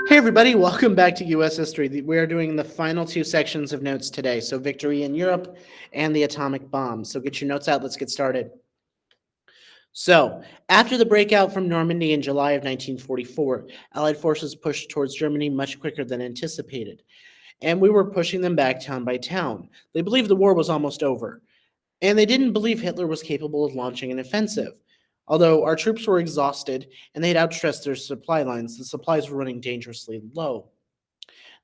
Hey everybody, welcome back to US History. We are doing the final two sections of notes today. So victory in Europe and the atomic bomb. So get your notes out, let's get started. So, after the breakout from Normandy in July of 1944, Allied forces pushed towards Germany much quicker than anticipated. And we were pushing them back town by town. They believed the war was almost over. And they didn't believe Hitler was capable of launching an offensive. Although our troops were exhausted and they had outstressed their supply lines, the supplies were running dangerously low.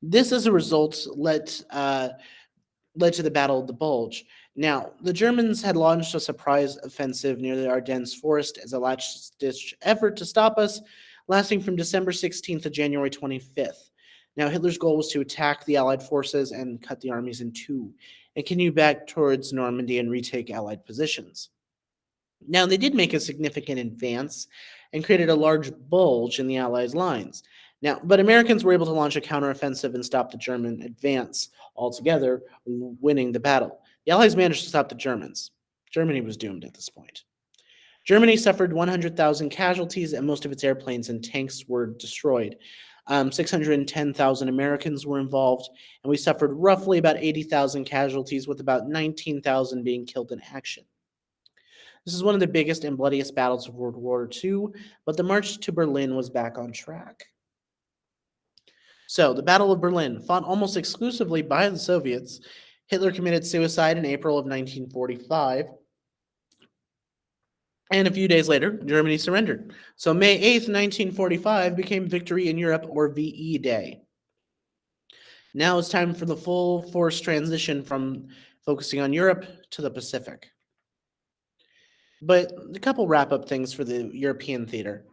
This, as a result, led to the Battle of the Bulge. Now, the Germans had launched a surprise offensive near the Ardennes forest as a last-ditch effort to stop us, lasting from December 16th to January 25th. Now, Hitler's goal was to attack the Allied forces and cut the armies in two, and continue back towards Normandy and retake Allied positions. Now, they did make a significant advance and created a large bulge in the Allies' lines. Now, but Americans were able to launch a counteroffensive and stop the German advance altogether, winning the battle. The Allies managed to stop the Germans. Germany was doomed at this point. Germany suffered 100,000 casualties, and most of its airplanes and tanks were destroyed. 610,000 Americans were involved, and we suffered roughly about 80,000 casualties, with about 19,000 being killed in action. This is one of the biggest and bloodiest battles of World War II, but the march to Berlin was back on track. So, the Battle of Berlin, fought almost exclusively by the Soviets, Hitler committed suicide in April of 1945, and a few days later, Germany surrendered. So, May 8th, 1945 became Victory in Europe, or VE Day. Now it's time for the full force transition from focusing on Europe to the Pacific. But a couple wrap-up things for the European theater.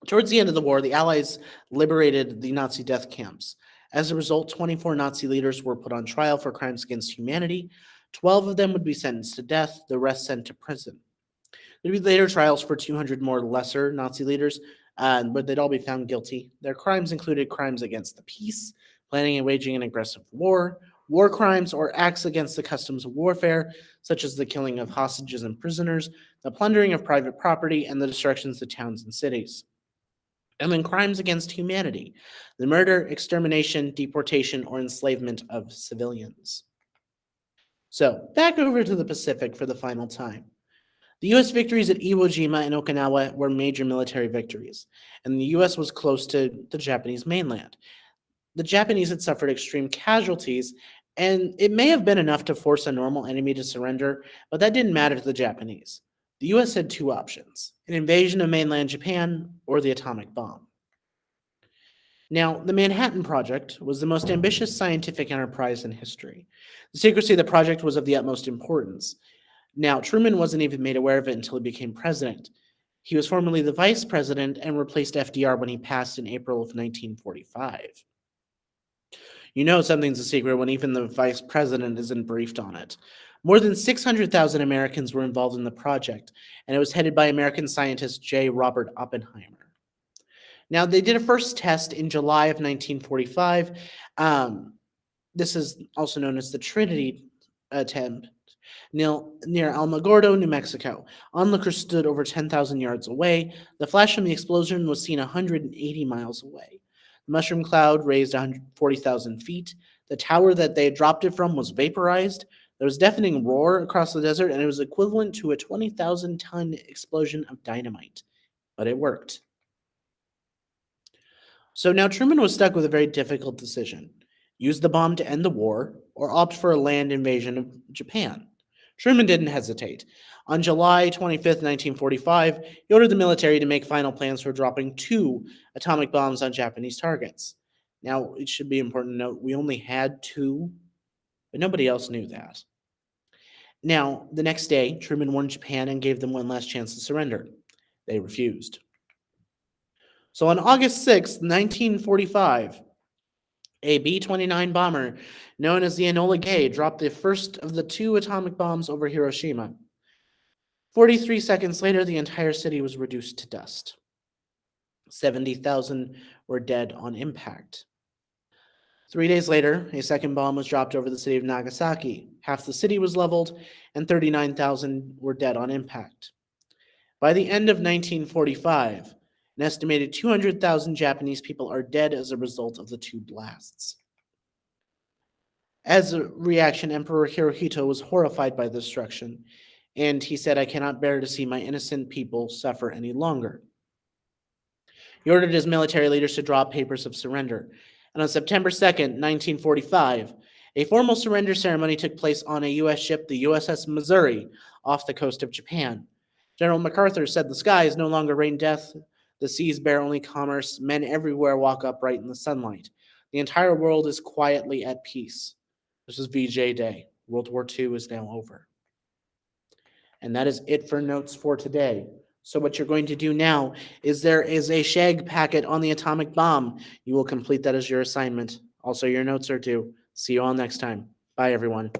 Towards the end of the war, the Allies liberated the Nazi death camps. As a result, 24 Nazi leaders were put on trial for crimes against humanity. 12 of them would be sentenced to death, the rest sent to prison. There would be later trials for 200 more lesser Nazi leaders, but they'd all be found guilty. Their crimes included crimes against the peace, planning and waging an aggressive war crimes or acts against the customs of warfare, such as the killing of hostages and prisoners, the plundering of private property, and the destructions of towns and cities. And then crimes against humanity, the murder, extermination, deportation, or enslavement of civilians. So, back over to the Pacific for the final time. The U.S. victories at Iwo Jima and Okinawa were major military victories, and the U.S. was close to the Japanese mainland. The Japanese had suffered extreme casualties, and it may have been enough to force a normal enemy to surrender, but that didn't matter to the Japanese. The U.S. had two options: an invasion of mainland Japan or the atomic bomb. Now, the Manhattan Project was the most ambitious scientific enterprise in history. The secrecy of the project was of the utmost importance. Now, Truman wasn't even made aware of it until he became president. He was formerly the vice president and replaced FDR when he passed in April of 1945. You know something's a secret when even the vice president isn't briefed on it. More than 600,000 Americans were involved in the project, and it was headed by American scientist J. Robert Oppenheimer. Now, they did a first test in July of 1945. This is also known as the Trinity attempt, near Alamogordo, New Mexico. Onlookers stood over 10,000 yards away. The flash from the explosion was seen 180 miles away. The mushroom cloud raised 140,000 feet. The tower that they had dropped it from was vaporized. There was a deafening roar across the desert, and it was equivalent to a 20,000-ton explosion of dynamite. But it worked. So now Truman was stuck with a very difficult decision: use the bomb to end the war, or opt for a land invasion of Japan. Truman didn't hesitate. On July 25th, 1945, he ordered the military to make final plans for dropping 2 atomic bombs on Japanese targets. Now, it should be important to note, we only had 2, but nobody else knew that. Now, the next day, Truman warned Japan and gave them one last chance to surrender. They refused. So on August 6th, 1945, a B-29 bomber known as the Enola Gay dropped the first of the 2 atomic bombs over Hiroshima. 43 seconds later, the entire city was reduced to dust. 70,000 were dead on impact. 3 days later, a second bomb was dropped over the city of Nagasaki. Half the city was leveled, and 39,000 were dead on impact. By the end of 1945, An estimated 200,000 Japanese people are dead as a result of the two blasts. As a reaction, Emperor Hirohito was horrified by the destruction, and he said, "I cannot bear to see my innocent people suffer any longer." He ordered his military leaders to draw papers of surrender. And on September 2nd, 1945, a formal surrender ceremony took place on a U.S. ship, the USS Missouri, off the coast of Japan. General MacArthur said, "The skies no longer rain death. The seas bear only commerce. Men everywhere walk upright in the sunlight. The entire world is quietly at peace." This is VJ Day. World War II is now over. And that is it for notes for today. So what you're going to do now is there is a shag packet on the atomic bomb. You will complete that as your assignment. Also, your notes are due. See you all next time. Bye, everyone.